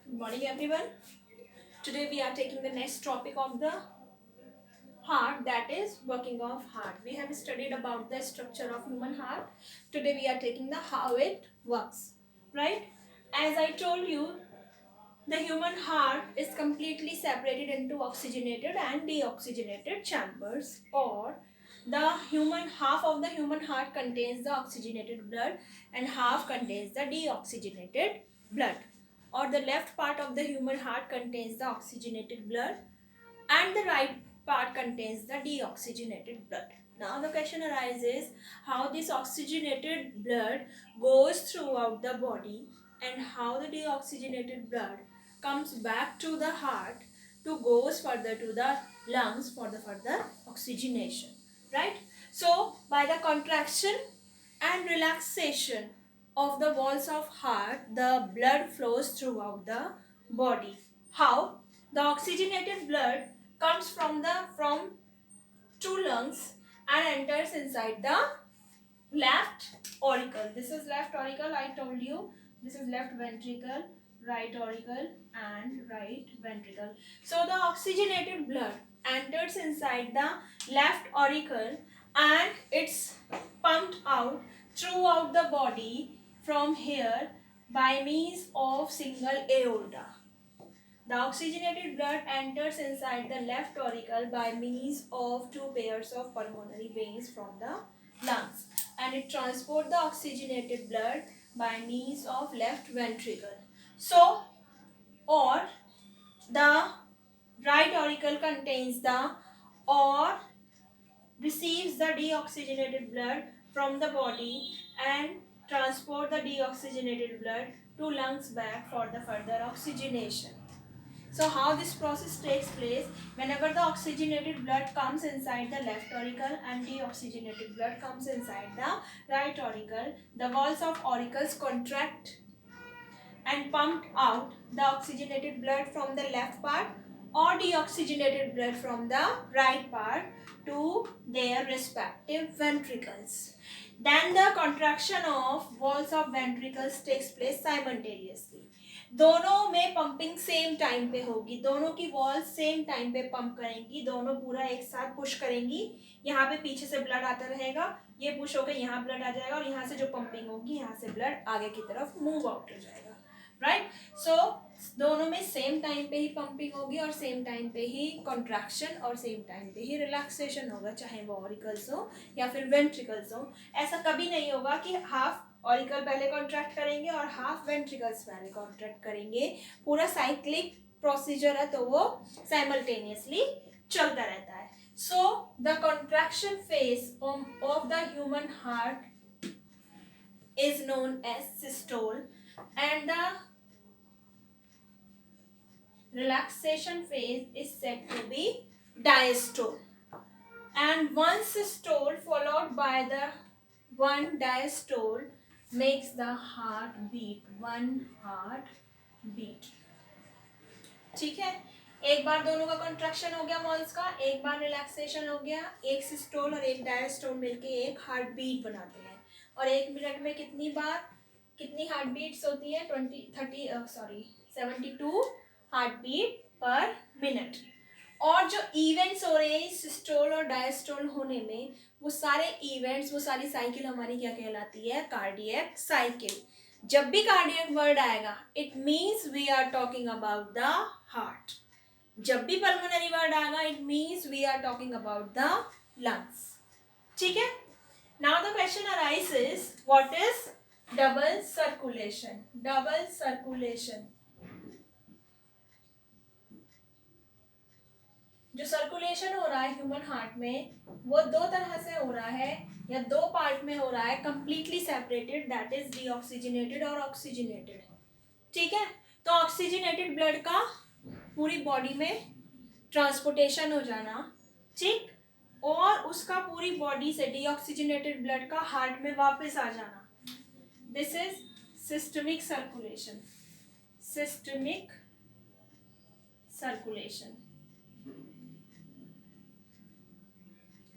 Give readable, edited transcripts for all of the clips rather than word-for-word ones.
Good morning, everyone. Today we are taking the next topic of the heart, that is working of heart. We have studied about the structure of human heart. Today we are taking the how it works, right? As I told you, the human heart is completely separated into oxygenated and deoxygenated chambers, or the human half of the human heart contains the oxygenated blood and half contains the deoxygenated blood, or the left part of the human heart contains the oxygenated blood and the right part contains the deoxygenated blood. Now the question arises how this oxygenated blood goes throughout the body and how the deoxygenated blood comes back to the heart to goes further to the lungs for the further oxygenation, right? So by the contraction and relaxation of the walls of heart, the blood flows throughout the body. How? The oxygenated blood comes from two lungs and enters inside the left auricle. This is left auricle, I told you. This is left ventricle, right auricle and right ventricle. So the oxygenated blood enters inside the left auricle and it's pumped out throughout the body from here by means of single aorta. The oxygenated blood enters inside the left auricle by means of two pairs of pulmonary veins from the lungs, and it transports the oxygenated blood by means of left ventricle. So, or the right auricle contains the or receives the deoxygenated blood from the body and transport the deoxygenated blood to lungs back for the further oxygenation. So how this process takes place, whenever the oxygenated blood comes inside the left auricle and deoxygenated blood comes inside the right auricle, the walls of auricles contract and pump out the oxygenated blood from the left part or deoxygenated blood from the right part to their respective ventricles. Then the contraction of walls of ventricles takes place simultaneously. दोनों में pumping same time पे होगी, दोनों की wall same time पे pump करेंगी, दोनों पूरा एक साथ पुश करेंगी. यहाँ पे पीछे से ब्लड आता रहेगा, ये पुश होकर यहाँ ब्लड आ जाएगा और यहाँ से जो पंपिंग होगी यहाँ से ब्लड आगे की तरफ मूव आउट हो जाएगा, राइट? सो दोनों में सेम टाइम पे ही पंपिंग होगी और सेम टाइम पे ही कॉन्ट्रैक्शन और सेम टाइम पे ही रिलैक्सेशन होगा, चाहे वो ऑरिकल्स हो या फिर वेंट्रिकल्स हो. ऐसा कभी नहीं होगा कि हाफ ऑरिकल पहले कॉन्ट्रैक्ट करेंगे और हाफ वेंट्रिकल्स पहले कॉन्ट्रैक्ट करेंगे. पूरा साइक्लिक प्रोसीजर है तो वो साइमल्टेनियसली चलता रहता है. So the contraction phase of the human heart is known as systole and the relaxation phase is said to be diastole. And one systole followed by the one diastole makes the heart beat, one heart beat. ठीक है, एक बार दोनों का contraction हो गया walls का, एक बार relaxation हो गया, एक सिस्टोल और एक डायस्टोल मिलके एक हार्ट बीट बनाते हैं. और एक मिनट में कितनी हार्ट बीट्स होती है? 72 हार्ट बीट पर मिनट. और जो इवेंट्स हो रहे हैं सिस्टोल और डायस्टोल होने में, वो सारे इवेंट्स, वो सारी साइकिल हमारी क्या कहलाती है? Cardiac cycle. जब भी कार्डियक वर्ड आएगा it means we are talking about the heart. जब भी पल्मोनरी वर्ड आएगा it means we are talking about the lungs. ठीक है. Now the question arises, what is double circulation? Double circulation, जो circulation हो रहा है ह्यूमन हार्ट में वो दो तरह से हो रहा है या दो पार्ट में हो रहा है, completely separated, that is deoxygenated और ऑक्सीजनेटेड. ठीक है. तो ऑक्सीजनेटेड ब्लड का पूरी बॉडी में ट्रांसपोर्टेशन हो जाना, ठीक, और उसका पूरी बॉडी से डीऑक्सीजनेटेड ब्लड का हार्ट में वापस आ जाना. This is systemic circulation. Systemic circulation,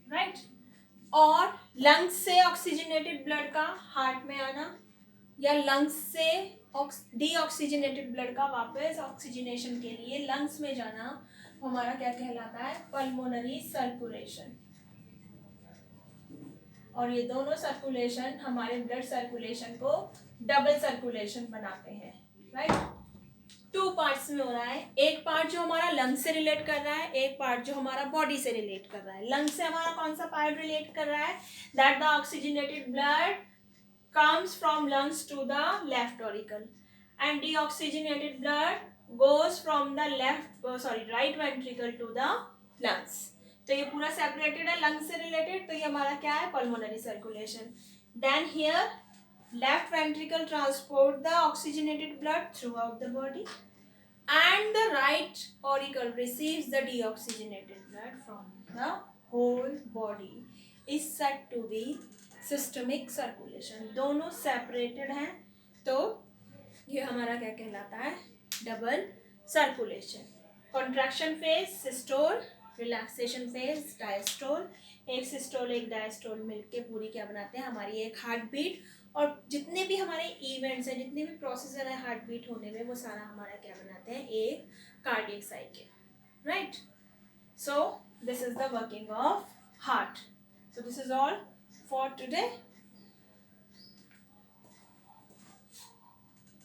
right. और लंग्स से ऑक्सीजनेटेड ब्लड का हार्ट में आना, या लंग्स से डीऑक्सीजनेटेड ब्लड का वापस ऑक्सीजनेशन के लिए लंग्स में जाना हमारा क्या कहलाता है? Pulmonary circulation. और ये दोनों सर्कुलेशन हमारे ब्लड सर्कुलेशन को डबल सर्कुलेशन बनाते हैं, राइट। टू पार्ट्स में हो रहा है, एक पार्ट जो हमारा लंग से रिलेट कर रहा है, एक पार्ट जो हमारा बॉडी से रिलेट कर रहा है। लंग से हमारा कौन सा पार्ट रिलेट कर रहा है? That the oxygenated blood comes from lungs to the left auricle and deoxygenated blood goes from the right ventricle to the lungs. तो ये पूरा सेपरेटेड है, लंग से रिलेटेड, तो ये हमारा क्या है? Pulmonary circulation. Then here left ventricle transport the oxygenated blood throughout the body and the right auricle receives the deoxygenated blood from the whole body is said to be systemic circulation. दोनों separated हैं, तो ये हमारा क्या कहलाता है? Double circulation. Contraction phase systole, relaxation phase diastole. एक systole एक डायस्टोल मिलके पूरी क्या बनाते हैं? हमारी एक हार्ट बीट। और जितने भी हमारे इवेंट्स हैं, जितने भी प्रोसेसर है हार्ट बीट होने में, वो सारा हमारा क्या बनाते हैं? एक cardiac cycle, right. So this is the working of heart. So this is all for today.